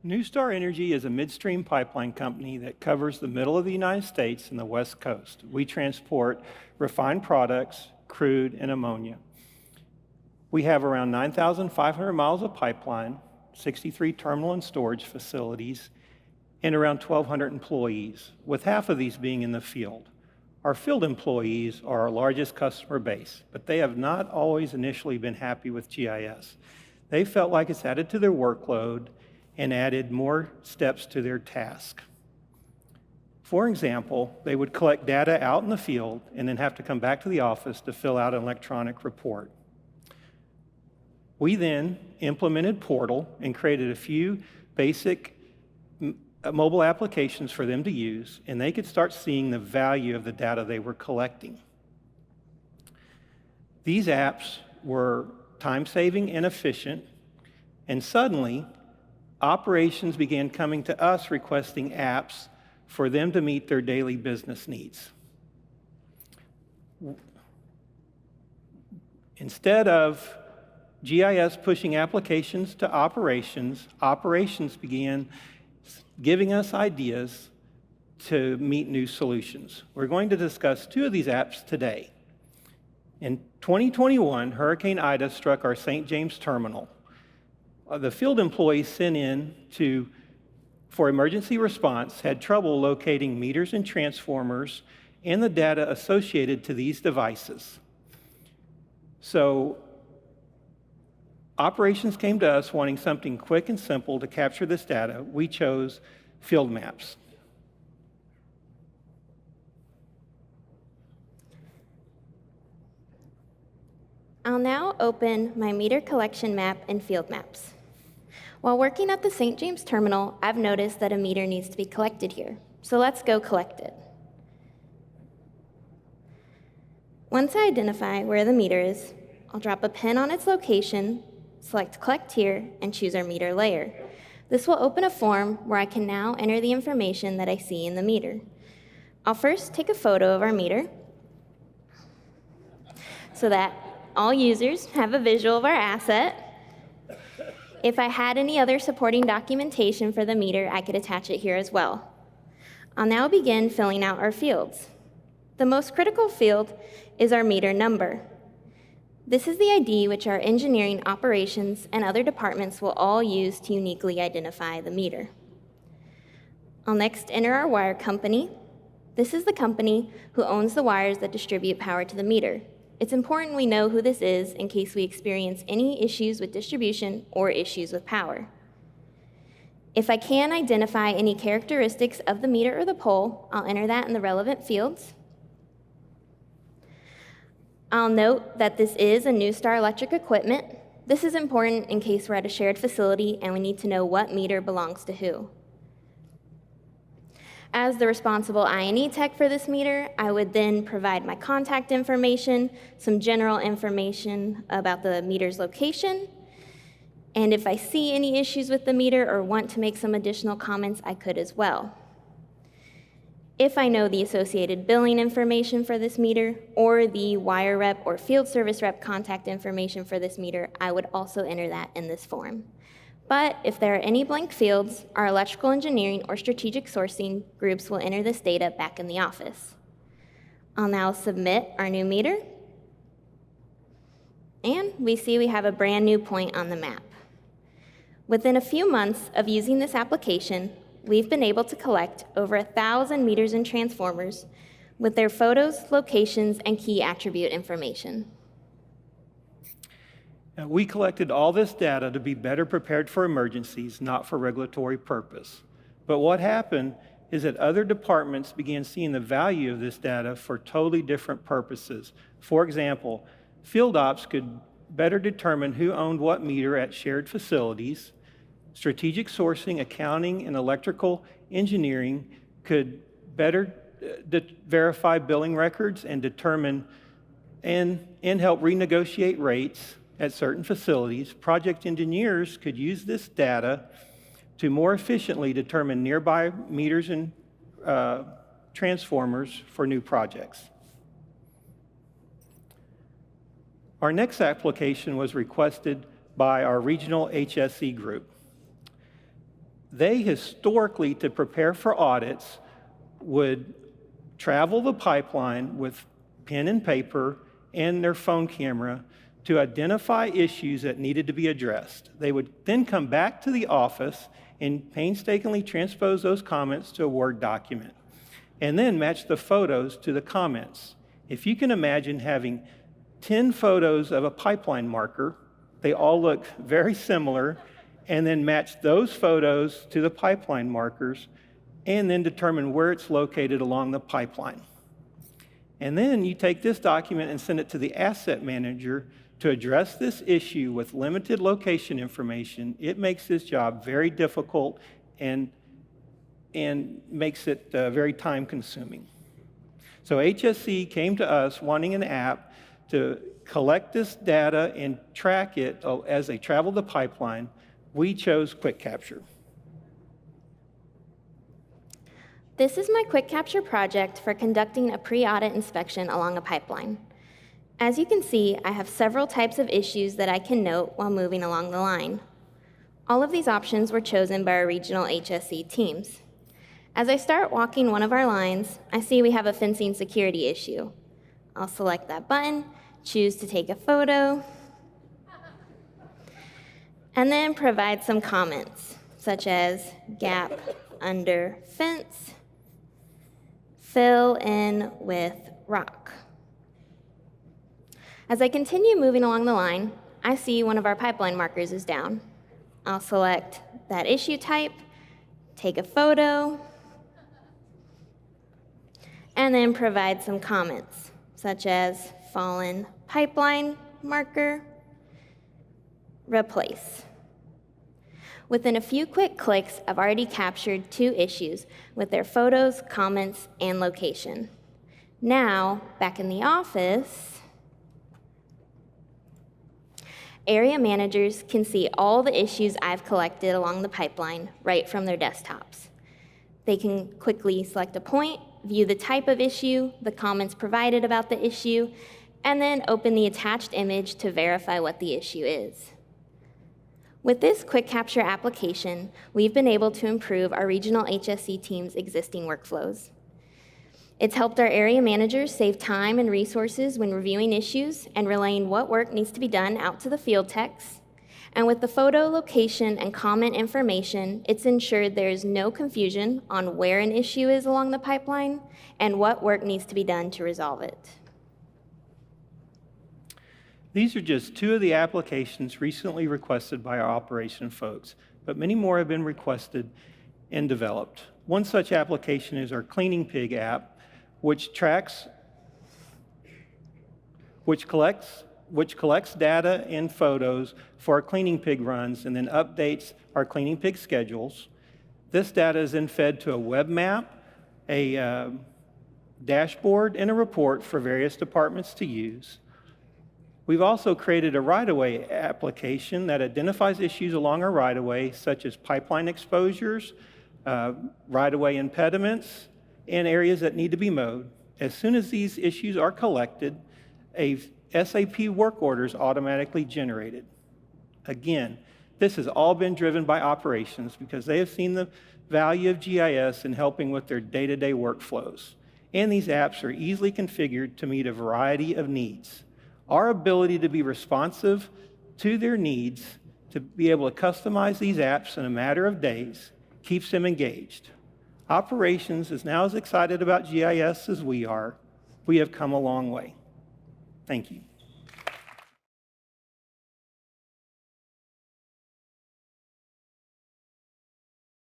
Nustar Energy is a midstream pipeline company that covers the middle of the United States and the West Coast. We transport refined products, crude, and ammonia. We have around 9,500 miles of pipeline, 63 terminal and storage facilities, and around 1,200 employees, with half of these being in the field. Our field employees are our largest customer base, but they have not always initially been happy with GIS. They felt like it's added to their workload and added more steps to their task. For example, they would collect data out in the field and then have to come back to the office to fill out an electronic report. We then implemented Portal and created a few basic mobile applications for them to use, and they could start seeing the value of the data they were collecting. These apps were time-saving and efficient, and suddenly, operations began coming to us requesting apps for them to meet their daily business needs. Instead of GIS pushing applications to operations, operations began giving us ideas to meet new solutions. We're going to discuss two of these apps today. In 2021, Hurricane Ida struck our St. James terminal. The field employees sent in for emergency response had trouble locating meters and transformers and the data associated to these devices. So operations came to us wanting something quick and simple to capture this data. We chose field maps. I'll now open my meter collection map and field maps. While working at the St. James terminal, I've noticed that a meter needs to be collected here. So let's go collect it. Once I identify where the meter is, I'll drop a pin on its location, select Collect Here, and choose our meter layer. This will open a form where I can now enter the information that I see in the meter. I'll first take a photo of our meter so that all users have a visual of our asset. If I had any other supporting documentation for the meter, I could attach it here as well. I'll now begin filling out our fields. The most critical field is our meter number. This is the ID which our engineering, operations, and other departments will all use to uniquely identify the meter. I'll next enter our wire company. This is the company who owns the wires that distribute power to the meter. It's important we know who this is in case we experience any issues with distribution or issues with power. If I can identify any characteristics of the meter or the pole, I'll enter that in the relevant fields. I'll note that this is a Nustar electric equipment. This is important in case we're at a shared facility and we need to know what meter belongs to who. As the responsible I&E tech for this meter, I would then provide my contact information, some general information about the meter's location, and if I see any issues with the meter or want to make some additional comments, I could as well. If I know the associated billing information for this meter or the wire rep or field service rep contact information for this meter, I would also enter that in this form. But if there are any blank fields, our electrical engineering or strategic sourcing groups will enter this data back in the office. I'll now submit our new meter. And we see we have a brand new point on the map. Within a few months of using this application, we've been able to collect over 1,000 meters and transformers with their photos, locations, and key attribute information. We collected all this data to be better prepared for emergencies, not for regulatory purpose. But what happened is that other departments began seeing the value of this data for totally different purposes. For example, field ops could better determine who owned what meter at shared facilities. Strategic sourcing, accounting, and electrical engineering could better verify billing records and determine and help renegotiate rates at certain facilities. Project engineers could use this data to more efficiently determine nearby meters and transformers for new projects. Our next application was requested by our regional HSE group. They historically, to prepare for audits, would travel the pipeline with pen and paper and their phone camera to identify issues that needed to be addressed. They would then come back to the office and painstakingly transpose those comments to a Word document, and then match the photos to the comments. If you can imagine having 10 photos of a pipeline marker, they all look very similar, and then match those photos to the pipeline markers, and then determine where it's located along the pipeline. And then you take this document and send it to the asset manager to address this issue with limited location information. It makes this job very difficult and makes it very time consuming. So HSC came to us wanting an app to collect this data and track it as they travel the pipeline. We chose Quick Capture. This is my Quick Capture project for conducting a pre-audit inspection along a pipeline. As you can see, I have several types of issues that I can note while moving along the line. All of these options were chosen by our regional HSC teams. As I start walking one of our lines, I see we have a fencing security issue. I'll select that button, choose to take a photo, and then provide some comments, such as gap under fence, fill in with rock. As I continue moving along the line, I see one of our pipeline markers is down. I'll select that issue type, take a photo, and then provide some comments, such as fallen pipeline marker, replace. Within a few quick clicks, I've already captured 2 issues with their photos, comments, and location. Now, back in the office, area managers can see all the issues I've collected along the pipeline right from their desktops. They can quickly select a point, view the type of issue, the comments provided about the issue, and then open the attached image to verify what the issue is. With this Quick Capture application, we've been able to improve our regional HSC team's existing workflows. It's helped our area managers save time and resources when reviewing issues and relaying what work needs to be done out to the field techs. And with the photo, location, and comment information, it's ensured there is no confusion on where an issue is along the pipeline and what work needs to be done to resolve it. These are just 2 of the applications recently requested by our operation folks, but many more have been requested and developed. One such application is our Cleaning Pig app, which collects data and photos for our cleaning pig runs and then updates our cleaning pig schedules. This data is then fed to a web map, a dashboard, and a report for various departments to use. We've also created a right-of-way application that identifies issues along our right-of-way, such as pipeline exposures, right-of-way impediments, and areas that need to be mowed. As soon as these issues are collected, a SAP work order is automatically generated. Again, this has all been driven by operations because they have seen the value of GIS in helping with their day-to-day workflows. And these apps are easily configured to meet a variety of needs. Our ability to be responsive to their needs, to be able to customize these apps in a matter of days, keeps them engaged. Operations is now as excited about GIS as we are. We have come a long way. Thank you.